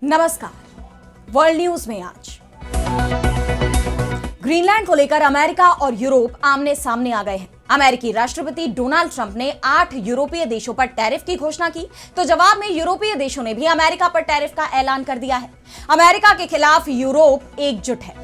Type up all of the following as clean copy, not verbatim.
नमस्कार। World news में आज ग्रीनलैंड को लेकर अमेरिका और यूरोप आमने सामने आ गए हैं। अमेरिकी राष्ट्रपति डोनाल्ड ट्रंप ने 8 यूरोपीय देशों पर टैरिफ की घोषणा की, तो जवाब में यूरोपीय देशों ने भी अमेरिका पर टैरिफ का ऐलान कर दिया है। अमेरिका के खिलाफ यूरोप एकजुट है।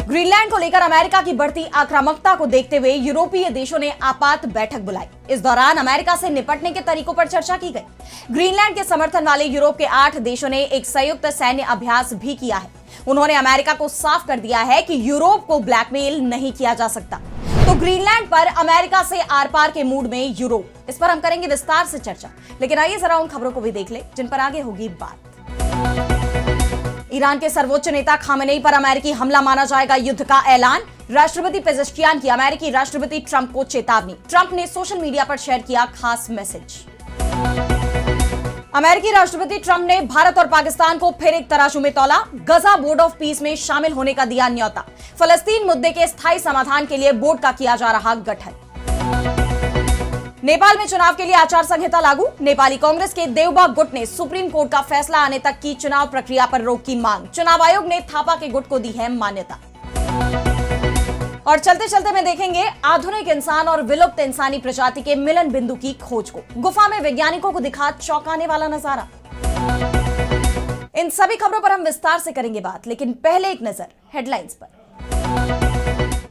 ग्रीनलैंड को लेकर अमेरिका की बढ़ती आक्रामकता को देखते हुए यूरोपीय देशों ने आपात बैठक बुलाई। इस दौरान अमेरिका से निपटने के तरीकों पर चर्चा की गई। ग्रीनलैंड के समर्थन वाले यूरोप के 8 देशों ने एक संयुक्त सैन्य अभ्यास भी किया है। उन्होंने अमेरिका को साफ कर दिया है कि यूरोप को ब्लैकमेल नहीं किया जा सकता। तो ग्रीनलैंड पर अमेरिका से आर पार के मूड में यूरोप, इस पर हम करेंगे विस्तार से चर्चा। लेकिन आइए जरा उन खबरों को भी देख ले जिन पर आगे होगी बात। ईरान के सर्वोच्च नेता खामेनेई पर अमेरिकी हमला माना जाएगा युद्ध का ऐलान। राष्ट्रपति पेजेश्कियान की अमेरिकी राष्ट्रपति ट्रंप को चेतावनी। ट्रंप ने सोशल मीडिया पर शेयर किया खास मैसेज। अमेरिकी राष्ट्रपति ट्रंप ने भारत और पाकिस्तान को फिर एक तराजू में तौला। गजा बोर्ड ऑफ पीस में शामिल होने का दिया न्योता। फलस्तीन मुद्दे के स्थायी समाधान के लिए बोर्ड का किया जा रहा गठन। नेपाल में चुनाव के लिए आचार संहिता लागू। नेपाली कांग्रेस के देवबा गुट ने सुप्रीम कोर्ट का फैसला आने तक की चुनाव प्रक्रिया पर रोक की मांग। चुनाव आयोग ने थापा के गुट को दी है मान्यता। और चलते चलते में देखेंगे आधुनिक इंसान और विलुप्त इंसानी प्रजाति के मिलन बिंदु की खोज को। गुफा में वैज्ञानिकों को दिखा चौंकाने वाला नजारा। इन सभी खबरों पर हम विस्तार से करेंगे बात, लेकिन पहले एक नजर हेडलाइंस पर।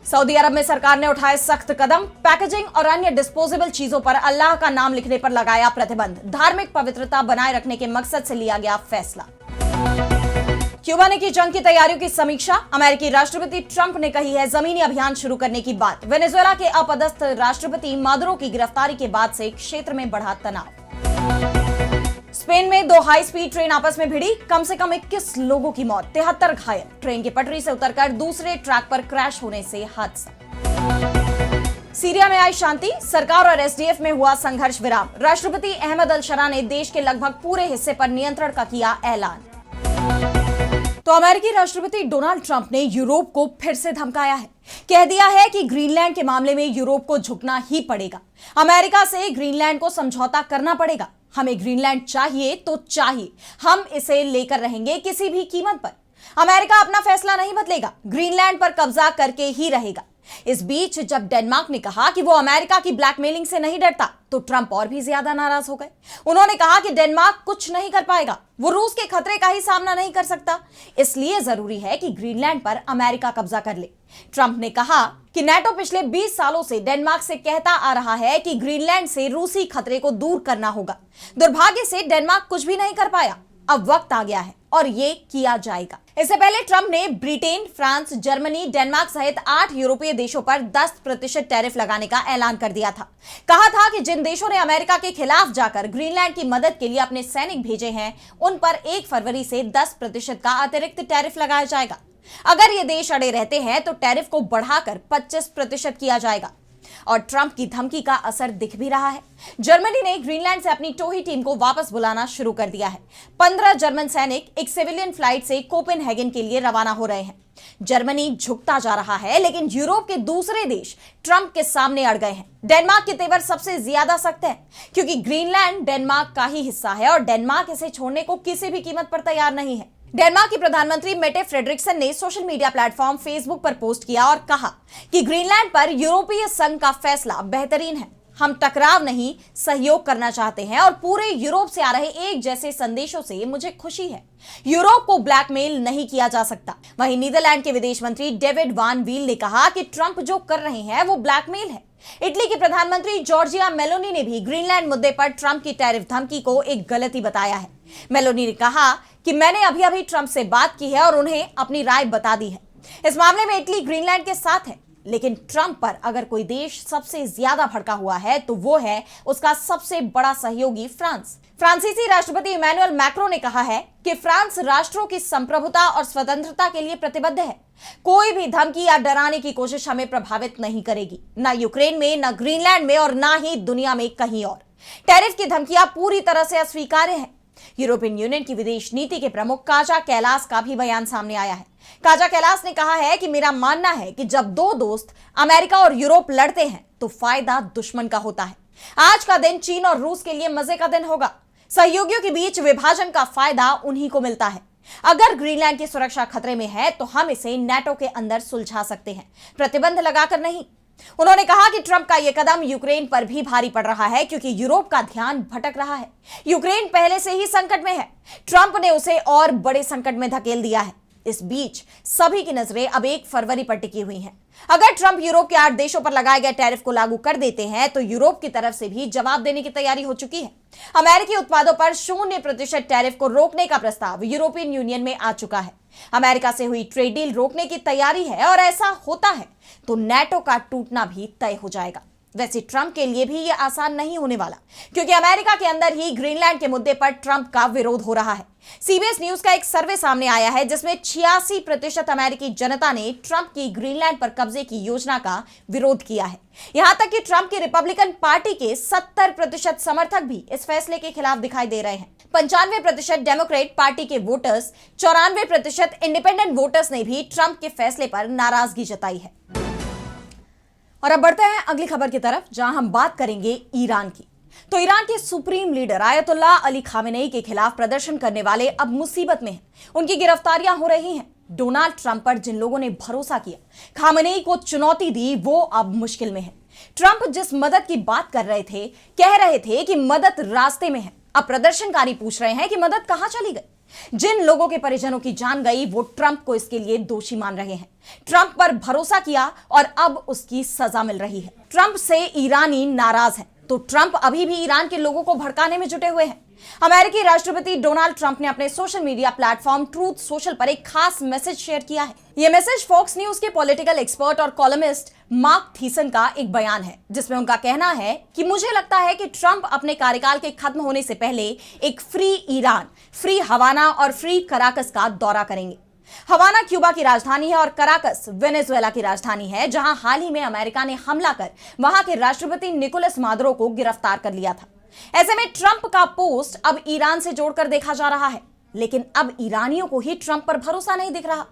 सऊदी अरब में सरकार ने उठाए सख्त कदम। पैकेजिंग और अन्य डिस्पोजेबल चीजों पर अल्लाह का नाम लिखने पर लगाया प्रतिबंध। धार्मिक पवित्रता बनाए रखने के मकसद से लिया गया फैसला। क्यूबा ने की जंग की तैयारियों की समीक्षा। अमेरिकी राष्ट्रपति ट्रंप ने कही है जमीनी अभियान शुरू करने की बात। वेनेजुएला के अपदस्थ राष्ट्रपति मादुरो की गिरफ्तारी के बाद से क्षेत्र में बढ़ा तनाव। स्पेन में 2 हाई स्पीड ट्रेन आपस में भिड़ी। कम से कम 21 लोगों की मौत, 73 घायल। ट्रेन की पटरी से उतरकर दूसरे ट्रैक पर क्रैश होने से हादसा। सीरिया में आई शांति। सरकार और एसडीएफ में हुआ संघर्ष विराम। राष्ट्रपति अहमद अल शरा ने देश के लगभग पूरे हिस्से पर नियंत्रण का किया ऐलान। तो अमेरिकी राष्ट्रपति डोनाल्ड ट्रंप ने यूरोप को फिर से धमकाया है। कह दिया है कि ग्रीनलैंड के मामले में यूरोप को झुकना ही पड़ेगा। अमेरिका से ग्रीनलैंड को समझौता करना पड़ेगा। हमें ग्रीनलैंड चाहिए तो चाहिए, हम इसे लेकर रहेंगे किसी भी कीमत पर। अमेरिका अपना फैसला नहीं बदलेगा, ग्रीनलैंड पर कब्जा करके ही रहेगा। इस बीच जब डेनमार्क ने कहा कि वो अमेरिका की ब्लैकमेलिंग से नहीं डरता, तो ट्रंप और भी ज्यादा नाराज हो गए। उन्होंने कहा कि डेनमार्क कुछ नहीं कर पाएगा, वो रूस के खतरे का ही सामना नहीं कर सकता, इसलिए जरूरी है कि ग्रीनलैंड पर अमेरिका कब्जा कर ले। ट्रंप ने कहा कि नाटो पिछले 20 सालों से डेनमार्क से कहता आ रहा है कि ग्रीनलैंड से रूसी खतरे को दूर करना होगा। दुर्भाग्य से डेनमार्क कुछ भी नहीं कर पाया। अब वक्त आ गया है और ये किया जाएगा। इससे पहले ट्रंप ने ब्रिटेन, फ्रांस, जर्मनी, डेनमार्क सहित 8 यूरोपीय देशों पर 10% टैरिफ लगाने का ऐलान कर दिया था। कहा था कि जिन देशों ने अमेरिका के खिलाफ जाकर ग्रीनलैंड की मदद के लिए अपने सैनिक भेजे हैं, उन पर 1 फरवरी से 10% का अतिरिक्त टैरिफ लगाया जाएगा। अगर ये देश अड़े रहते हैं तो टैरिफ को बढ़ाकर 25% किया जाएगा। और ट्रंप की धमकी का असर दिख भी रहा है। जर्मनी ने ग्रीनलैंड से अपनी टोही टीम को वापस बुलाना शुरू कर दिया है। 15 जर्मन सैनिक एक सिविलियन फ्लाइट से कोपेनहेगन के लिए रवाना हो रहे हैं। जर्मनी झुकता जा रहा है, लेकिन यूरोप के दूसरे देश ट्रंप के सामने अड़ गए हैं। डेनमार्क के तेवर सबसे ज्यादा सख्त है, क्योंकि ग्रीनलैंड डेनमार्क का ही हिस्सा है और डेनमार्क इसे छोड़ने को किसी भी कीमत पर तैयार नहीं है। डेनमार्क की प्रधानमंत्री मेटे फ्रेडरिक्सन ने सोशल मीडिया प्लेटफॉर्म फेसबुक पर पोस्ट किया और कहा कि ग्रीनलैंड पर यूरोपीय संघ का फैसला बेहतरीन है। हम टकराव नहीं, सहयोग करना चाहते हैं और पूरे यूरोप से आ रहे एक जैसे संदेशों से मुझे खुशी है। यूरोप को ब्लैकमेल नहीं किया जा सकता। वहीं नीदरलैंड के विदेश मंत्री डेविड वान वील ने कहा कि ट्रंप जो कर रहे हैं वो ब्लैकमेल है। इटली की प्रधानमंत्री जॉर्जिया मेलोनी ने भी ग्रीनलैंड मुद्दे पर ट्रंप की टैरिफ धमकी को एक गलती बताया है। मेलोनी ने कहा कि मैंने अभी ट्रंप से बात की है और उन्हें अपनी राय बता दी है। इस मामले में इटली ग्रीनलैंड के साथ है, लेकिन ट्रंप पर अगर कोई देश सबसे ज्यादा भड़का हुआ है तो वो है उसका सबसे बड़ा सहयोगी फ्रांस। फ्रांसीसी राष्ट्रपति इमैनुअल मैक्रों ने कहा है कि फ्रांस राष्ट्रों की संप्रभुता और स्वतंत्रता के लिए प्रतिबद्ध है। कोई भी धमकी या डराने की कोशिश हमें प्रभावित नहीं करेगी, न यूक्रेन में, न ग्रीनलैंड में और न ही दुनिया में कहीं और। टैरिफ की धमकियां पूरी तरह से अस्वीकार्य है। यूरोपियन यूनियन की विदेश नीति के प्रमुख काजा कैलास का भी बयान सामने आया है। काजा कैलास ने कहा है कि मेरा मानना है कि जब दो दोस्त अमेरिका और यूरोप लड़ते हैं तो फायदा दुश्मन का होता है। आज का दिन चीन और रूस के लिए मजे का दिन होगा। सहयोगियों के बीच विभाजन का फायदा उन्हीं को मिलता है। अगर ग्रीनलैंड की सुरक्षा खतरे में है तो हम इसे नाटो के अंदर सुलझा सकते हैं, प्रतिबंध लगाकर नहीं। उन्होंने कहा कि ट्रंप का यह कदम यूक्रेन पर भी भारी पड़ रहा है क्योंकि यूरोप का ध्यान भटक रहा है। यूक्रेन पहले से ही संकट में है, ट्रंप ने उसे और बड़े संकट में धकेल दिया है। इस बीच सभी की नजरें अब 1 फरवरी पर टिकी हुई हैं। अगर ट्रंप यूरोप के 8 देशों पर लगाए गए टैरिफ को लागू कर देते हैं तो यूरोप की तरफ से भी जवाब देने की तैयारी हो चुकी है। अमेरिकी उत्पादों पर 0% टैरिफ को रोकने का प्रस्ताव यूरोपियन यूनियन में आ चुका है। अमेरिका से हुई ट्रेड डील रोकने की तैयारी है और ऐसा होता है तो नाटो का टूटना भी तय हो जाएगा। वैसे ट्रंप के लिए भी यह आसान नहीं होने वाला क्योंकि अमेरिका के अंदर ही ग्रीनलैंड के मुद्दे पर ट्रंप का विरोध हो रहा है। सीबीएस न्यूज का एक सर्वे सामने आया है जिसमें 86% अमेरिकी जनता ने ट्रंप की ग्रीनलैंड पर कब्जे की योजना का विरोध किया है। यहां तक कि ट्रंप की रिपब्लिकन पार्टी के 70% समर्थक भी इस फैसले के खिलाफ दिखाई दे रहे हैं। 95% डेमोक्रेट पार्टी के वोटर्स, 94% इंडिपेंडेंट वोटर्स ने भी ट्रंप के फैसले पर नाराजगी जताई है। और अब बढ़ते हैं अगली खबर की तरफ, जहां हम बात करेंगे ईरान की। तो ईरान के supreme leader Ayatollah Ali Khamenei के खिलाफ प्रदर्शन करने वाले अब मुसीबत में हैं। उनकी गिरफ्तारियां हो रही हैं। डोनाल्ड ट्रंप पर जिन लोगों ने भरोसा किया, खामेनेई को चुनौती दी, वो अब मुश्किल में है। ट्रंप जिस मदद की बात कर रहे थे, कह रहे थे कि मदद रास्ते में है, अब प्रदर्शनकारी पूछ रहे हैं कि मदद कहां चली गई। जिन लोगों के परिजनों की जान गई वो ट्रंप को इसके लिए दोषी मान रहे हैं। ट्रंप पर भरोसा किया और अब उसकी सजा मिल रही है। ट्रंप से ईरानी नाराज हैं, तो ट्रंप अभी भी ईरान के लोगों को भड़काने में जुटे हुए हैं। अमेरिकी राष्ट्रपति डोनाल्ड ट्रंप ने अपने social media platform truth social पर एक खास मैसेज शेयर किया है। यह मैसेज फॉक्स न्यूज के पॉलिटिकल एक्सपर्ट और कॉलमिस्ट मार्क थीसन का एक बयान है, जिसमें उनका कहना है कि मुझे लगता है कि ट्रंप अपने कार्यकाल के खत्म होने से पहले एक फ्री ईरान, फ्री हवाना और फ्री कराकस का दौरा करेंगे। हवाना क्यूबा की राजधानी है और कराकस वेनेजुएला की राजधानी है, जहां हाल ही में अमेरिका ने हमला कर वहां के राष्ट्रपति निकोलस मादुरो को गिरफ्तार कर लिया था। ऐसे में ट्रंप का पोस्ट अब ईरान से जोड़कर देखा जा रहा है, लेकिन अब ईरानियों को ही ट्रंप पर भरोसा नहीं दिख रहा।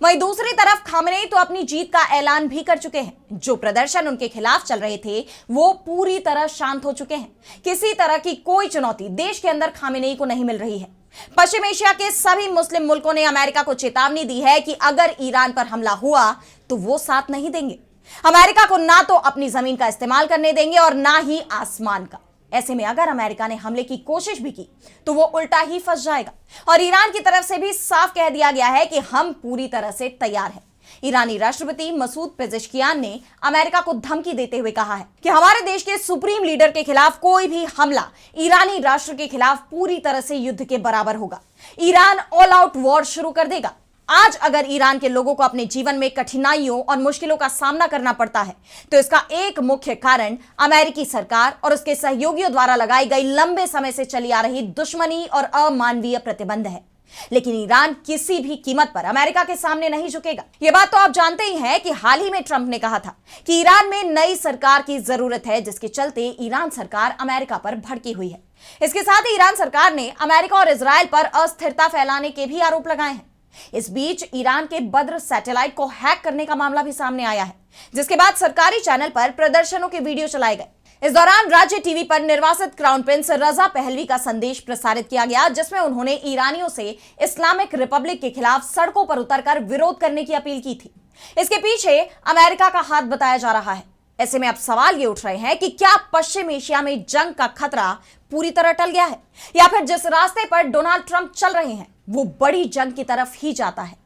वहीं दूसरी तरफ खामेनेई तो अपनी जीत का ऐलान भी कर चुके हैं। जो प्रदर्शन उनके खिलाफ चल रहे थे वो पूरी तरह शांत हो चुके हैं। किसी तरह की कोई चुनौती देश के अंदर खामेनेई को नहीं मिल रही है। पश्चिम एशिया के सभी मुस्लिम मुल्कों ने अमेरिका को चेतावनी दी है कि अगर ईरान पर हमला हुआ तो वो साथ नहीं देंगे। अमेरिका को ना तो अपनी जमीन का इस्तेमाल करने देंगे और ना ही आसमान का। ऐसे में अगर अमेरिका ने हमले की कोशिश भी की तो वो उल्टा ही फंस जाएगा। और ईरान की तरफ से भी साफ कह दिया गया है कि हम पूरी तरह से तैयार हैं। ईरानी राष्ट्रपति मसूद पेजेश्कियान ने अमेरिका को धमकी देते हुए कहा है कि हमारे देश के सुप्रीम लीडर के खिलाफ कोई भी हमला ईरानी राष्ट्र के खिलाफ पूरी तरह से युद्ध के बराबर होगा। ईरान ऑल आउट वॉर शुरू कर देगा। आज अगर ईरान के लोगों को अपने जीवन में कठिनाइयों और मुश्किलों का सामना करना पड़ता है तो इसका एक मुख्य कारण अमेरिकी सरकार और उसके सहयोगियों द्वारा लगाई गई लंबे समय से चली आ रही दुश्मनी और अमानवीय प्रतिबंध है। लेकिन ईरान किसी भी कीमत पर अमेरिका के सामने नहीं झुकेगा। यह बात तो आप जानते ही हैं कि हाल ही में ट्रंप ने कहा था कि ईरान में नई सरकार की जरूरत है, जिसके चलते ईरान सरकार अमेरिका पर भड़की हुई है। इसके साथ ही ईरान सरकार ने अमेरिका और इजरायल पर अस्थिरता फैलाने के भी आरोप लगाए हैं। इस बीच ईरान के बद्र सैटेलाइट को हैक करने का मामला भी सामने आया है, जिसके बाद सरकारी चैनल पर प्रदर्शनों के वीडियो चलाए गए। इस दौरान राज्य टीवी पर निर्वासित क्राउन प्रिंस रजा पहलवी का संदेश प्रसारित किया गया, जिसमें उन्होंने ईरानियों से इस्लामिक रिपब्लिक के खिलाफ सड़कों पर उतरकर विरोध करने की अपील की थी। इसके पीछे अमेरिका का हाथ बताया जा रहा है। ऐसे में अब सवाल ये उठ रहे हैं कि क्या पश्चिम एशिया में जंग का खतरा पूरी तरह टल गया है, या फिर जिस रास्ते पर डोनाल्ड ट्रंप चल रहे हैं वो बड़ी जंग की तरफ ही जाता है।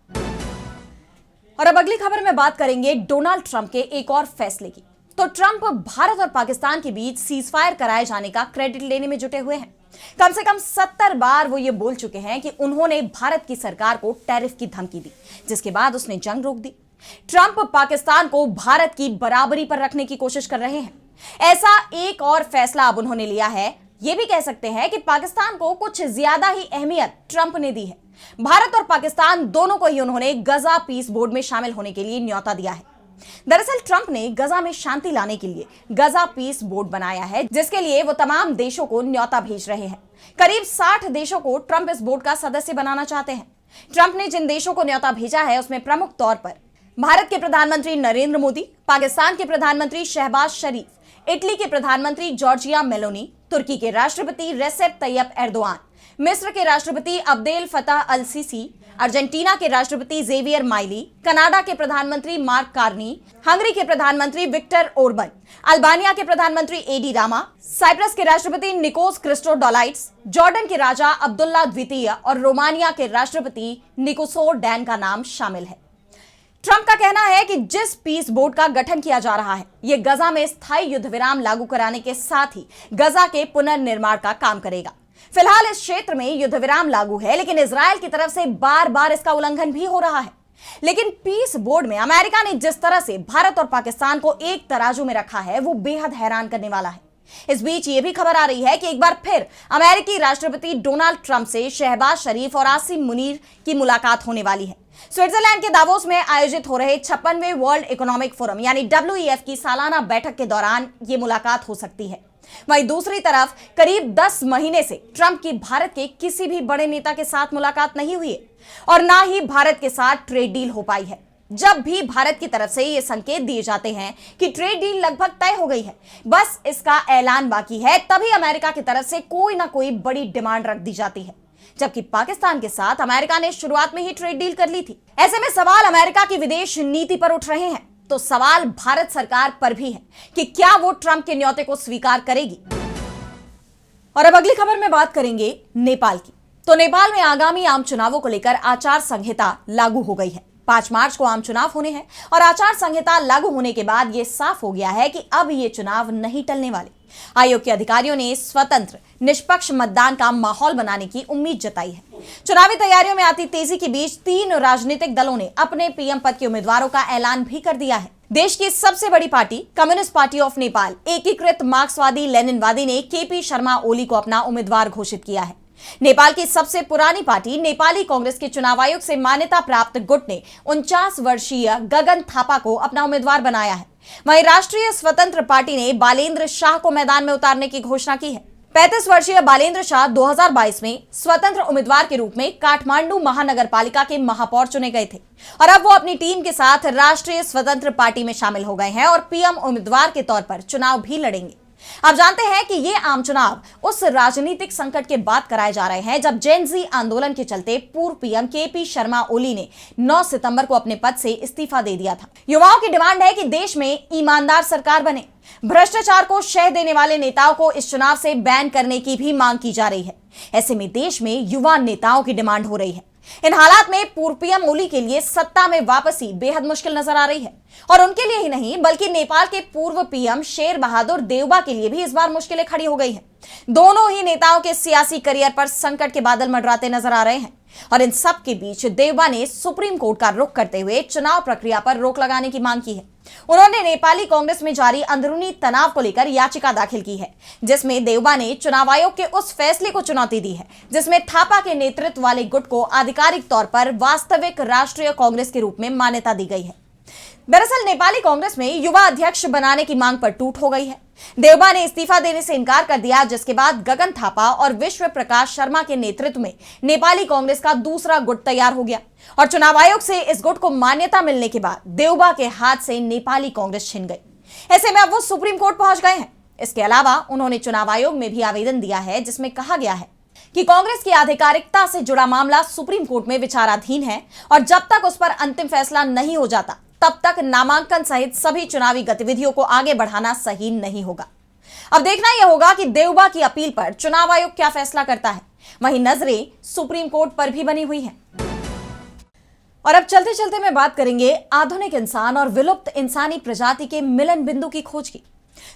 और अब अगली खबर में बात करेंगे डोनाल्ड ट्रंप के एक और फैसले की। तो ट्रंप भारत और पाकिस्तान के बीच सीजफायर कराए जाने का क्रेडिट लेने में जुटे हुए हैं। कम से कम 70 बार वो ये बोल चुके हैं कि उन्होंने भारत की सरकार को टैरिफ की धमकी दी, जिसके बाद उसने जंग रोक दी। ट्रंप पाकिस्तान को भारत की बराबरी पर रखने की कोशिश कर रहे हैं। ऐसा एक और फैसला अब उन्होंने लिया है। ये भी कह सकते हैं कि पाकिस्तान को कुछ ज्यादा ही अहमियत ट्रंप ने दी है। भारत और पाकिस्तान दोनों को ही उन्होंने गजा पीस बोर्ड में शामिल होने के लिए न्योता दिया है। दरअसल ट्रंप ने गजा में शांति लाने के लिए गजा पीस बोर्ड बनाया है, जिसके लिए वो तमाम देशों को न्योता भेज रहे हैं। करीब 60 देशों को ट्रंप इस बोर्ड का सदस्य बनाना चाहते हैं। ट्रंप ने जिन देशों को न्योता भेजा है उसमें प्रमुख तौर पर भारत के प्रधानमंत्री नरेंद्र मोदी, पाकिस्तान के प्रधानमंत्री शहबाज शरीफ, इटली के प्रधानमंत्री जॉर्जिया मेलोनी, तुर्की के राष्ट्रपति रेसेप तैयब एर्दोआन, मिस्र के राष्ट्रपति अब्देल फताह अल सीसी, अर्जेंटीना के राष्ट्रपति जेवियर माइली, कनाडा के प्रधानमंत्री मार्क कार्नी, हंगरी के प्रधानमंत्री विक्टर ओर्बन, अल्बानिया के प्रधानमंत्री एडी रामा, साइप्रस के राष्ट्रपति निकोस क्रिस्टोडोलाइट्स, जॉर्डन के राजा अब्दुल्ला द्वितीय और रोमानिया के राष्ट्रपति निकोसोर डैन का नाम शामिल है। ट्रंप का कहना है कि जिस पीस बोर्ड का गठन किया जा रहा है, यह गजा में स्थायी युद्ध विराम लागू कराने के साथ ही गजा के पुनर्निर्माण का काम करेगा। फिलहाल इस क्षेत्र में युद्ध विराम लागू है, लेकिन इजरायल की तरफ से बार बार इसका उल्लंघन भी हो रहा है। लेकिन पीस बोर्ड में अमेरिका ने जिस तरह से भारत और पाकिस्तान को एक तराजू में रखा है, वो बेहद हैरान करने वाला है। इस बीच ये भी खबर आ रही है कि एक बार फिर अमेरिकी राष्ट्रपति डोनाल्ड ट्रंप से शहबाज शरीफ और आसिम मुनीर की मुलाकात होने वाली है। स्विट्जरलैंड के दावोस में आयोजित हो रहे 56वें वर्ल्ड इकोनॉमिक फोरम यानी WEF की सालाना बैठक के दौरान ये मुलाकात हो सकती है। वहीं दूसरी तरफ करीब 10 महीने से ट्रंप की भारत के किसी भी बड़े नेता के साथ मुलाकात नहीं हुई है और ना ही भारत के साथ ट्रेड डील हो पाई है। जब भी भारत की तरफ से ये संकेत दिए जाते हैं कि ट्रेड डील लगभग तय हो गई है, बस इसका ऐलान बाकी है, तभी अमेरिका की तरफ से कोई ना कोई बड़ी डिमांड रख दी जाती है। जबकि पाकिस्तान के साथ अमेरिका ने शुरुआत में ही ट्रेड डील कर ली थी। ऐसे में सवाल अमेरिका की विदेश नीति पर उठ रहे हैं, तो सवाल भारत सरकार पर भी है कि क्या वो ट्रंप के न्योते को स्वीकार करेगी। और अब अगली खबर में बात करेंगे नेपाल की। तो नेपाल में आगामी आम चुनावों को लेकर आचार संहिता लागू हो गई है। 5 मार्च को आम चुनाव होने हैं और आचार संहिता लागू होने के बाद यह साफ हो गया है कि अब ये चुनाव नहीं टलने वाले। आयोग के अधिकारियों ने स्वतंत्र निष्पक्ष मतदान का माहौल बनाने की उम्मीद जताई है। चुनावी तैयारियों में आती तेजी के बीच 3 राजनीतिक दलों ने अपने पीएम पद के उम्मीदवारों का ऐलान भी कर दिया है। देश की सबसे बड़ी party communist party of Nepal एकीकृत मार्क्सवादी लेनिनवादी ने केपी शर्मा ओली को अपना उम्मीदवार घोषित किया है। नेपाल की सबसे पुरानी पार्टी नेपाली कांग्रेस के चुनाव आयोग से मान्यता प्राप्त गुट ने 49 वर्षीय गगन थापा को अपना उम्मीदवार बनाया है। वहीं राष्ट्रीय स्वतंत्र पार्टी ने बालेंद्र शाह को मैदान में उतारने की घोषणा की है। 35 वर्षीय बालेंद्र शाह 2022 में स्वतंत्र उम्मीदवार के रूप में काठमांडू महानगर पालिका के महापौर चुने गए थे और अब वो अपनी टीम के साथ राष्ट्रीय स्वतंत्र पार्टी में शामिल हो गए हैं और पीएम उम्मीदवार के तौर पर चुनाव भी लड़ेंगे। आप जानते हैं कि ये आम चुनाव उस राजनीतिक संकट के बाद कराए जा रहे हैं जब जेन ज़ी आंदोलन के चलते पूर्व पीएम केपी शर्मा ओली ने 9 सितंबर को अपने पद से इस्तीफा दे दिया था। युवाओं की डिमांड है कि देश में ईमानदार सरकार बने। भ्रष्टाचार को शह देने वाले नेताओं को इस चुनाव से बैन करने की भी मांग की जा रही है। ऐसे में देश में युवा नेताओं की डिमांड हो रही है। इन हालात में पूर्व पीएम ओली के लिए सत्ता में वापसी बेहद मुश्किल नजर आ रही है और उनके लिए ही नहीं बल्कि नेपाल के पूर्व पीएम शेर बहादुर देउबा के लिए भी इस बार मुश्किलें खड़ी हो गई हैं। दोनों ही नेताओं के सियासी करियर पर संकट के बादल मंडराते नजर आ रहे हैं और इन सब के बीच देउबा ने सुप्रीम कोर्ट का रुख करते हुए चुनाव प्रक्रिया पर रोक लगाने की मांग की है। उन्होंने नेपाली कांग्रेस में जारी अंदरूनी तनाव को लेकर याचिका दाखिल की है, जिसमें देउबा ने चुनाव आयोग के उस फैसले को चुनौती दी है जिसमें थापा के नेतृत्व वाले गुट को आधिकारिक तौर पर वास्तविक राष्ट्रीय कांग्रेस के रूप में मान्यता दी गई है। दरअसल नेपाली कांग्रेस में युवा अध्यक्ष बनाने की मांग पर टूट हो गई है। देउबा ने इस्तीफा देने से इनकार कर दिया, जिसके बाद गगन थापा और विश्व प्रकाश शर्मा के नेतृत्व में नेपाली कांग्रेस का दूसरा गुट तैयार हो गया और चुनाव आयोग से इस गुट को मान्यता मिलने के बाद देउबा के हाथ से नेपाली कांग्रेस छिन गई। ऐसे में अब वो सुप्रीम कोर्ट पहुंच गए हैं। इसके अलावा उन्होंने चुनाव आयोग में भी आवेदन दिया है जिसमें कहा गया है कि कांग्रेस की आधिकारिकता से जुड़ा मामला सुप्रीम कोर्ट में विचाराधीन है और जब तक उस पर अंतिम फैसला नहीं हो जाता तब तक नामांकन सहित सभी चुनावी गतिविधियों को आगे बढ़ाना सही नहीं होगा। अब देखना यह होगा कि देउबा की अपील पर चुनाव आयोग क्या फैसला करता है। वहीं नजरें सुप्रीम कोर्ट पर भी बनी हुई हैं। और अब चलते चलते मैं बात करेंगे आधुनिक इंसान और विलुप्त इंसानी प्रजाति के मिलन बिंदु की खोज की।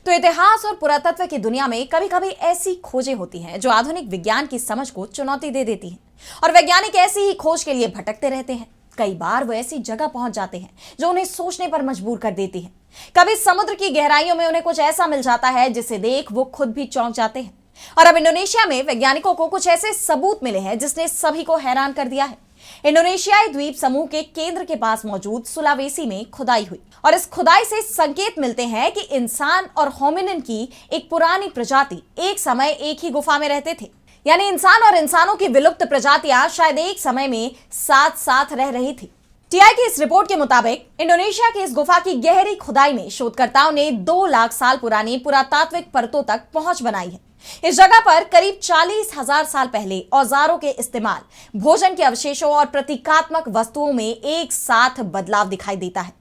तो इतिहास और पुरातत्व की दुनिया में कभी कभी ऐसी खोजें होती हैं जो आधुनिक विज्ञान की समझ को चुनौती दे देती हैं और वैज्ञानिक ऐसी ही खोज के लिए भटकते रहते हैं। कई बार वो ऐसी जगह पहुंच जाते हैं जो उन्हें सोचने पर मजबूर कर देती है। कभी समुद्र की गहराइयों में उन्हें कुछ ऐसा मिल जाता है जिसे देख वो खुद भी चौंक जाते हैं। और अब इंडोनेशिया में वैज्ञानिकों को कुछ ऐसे सबूत मिले हैं जिसने सभी को हैरान कर दिया है। इंडोनेशियाई द्वीप समूह के केंद्र के पास मौजूद सुलावेसी में खुदाई हुई और इस खुदाई से संकेत मिलते हैं कि इंसान और होमिनिन की एक पुरानी प्रजाति एक समय एक ही गुफा में रहते थे। यानी इंसान और इंसानों की विलुप्त प्रजातियां शायद एक समय में साथ साथ रह रही थी। टीआई की इस रिपोर्ट के मुताबिक इंडोनेशिया की इस गुफा की गहरी खुदाई में शोधकर्ताओं ने 2 लाख साल पुरानी पुरातात्विक परतों तक पहुंच बनाई है। इस जगह पर करीब 40,000 साल पहले औजारों के इस्तेमाल, भोजन के अवशेषों और प्रतीकात्मक वस्तुओं में एक साथ बदलाव दिखाई देता है।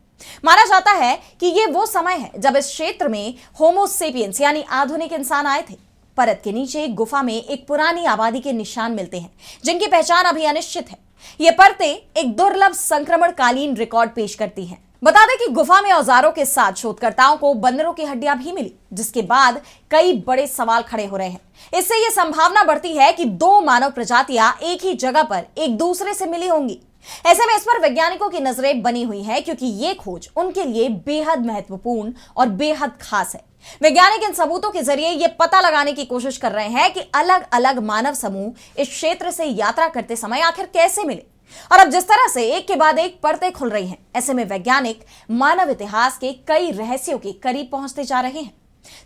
माना जाता है कि यह वो समय है जब इस क्षेत्र में होमोसेपियंस यानी आधुनिक इंसान आए थे। परत के नीचे गुफा में एक पुरानी आबादी के निशान मिलते हैं जिनकी पहचान अभी अनिश्चित है। ये परतें एक दुर्लभ संक्रमणकालीन रिकॉर्ड पेश करती हैं। बता दें कि गुफा में औजारों के साथ शोधकर्ताओं को बंदरों की हड्डियां भी मिली, जिसके बाद कई बड़े सवाल खड़े हो रहे हैं। इससे यह संभावना बढ़ती है कि 2 मानव प्रजातियां एक ही जगह पर एक दूसरे से मिली होंगी। ऐसे में इस पर वैज्ञानिकों की नजरें बनी हुई है क्योंकि यह खोज उनके लिए बेहद महत्वपूर्ण और बेहद खास है। वैज्ञानिक इन सबूतों के जरिए यह पता लगाने की कोशिश कर रहे हैं कि अलग अलग मानव समूह इस क्षेत्र से यात्रा करते समय आखिर कैसे मिले। और अब जिस तरह से एक के बाद एक परतें खुल रही हैं, ऐसे में वैज्ञानिक मानव इतिहास के कई रहस्यों के करीब पहुंचते जा रहे हैं।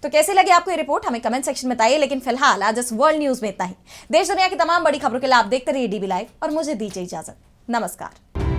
तो कैसी लगी आपको ये रिपोर्ट, हमें कमेंट सेक्शन में बताइए। लेकिन फिलहाल आज इस वर्ल्ड न्यूज में इतना ही। देश दुनिया की तमाम बड़ी खबरों के लिए आप देखते रहिए डीबी लाइव और मुझे दीजिए इजाजत। नमस्कार।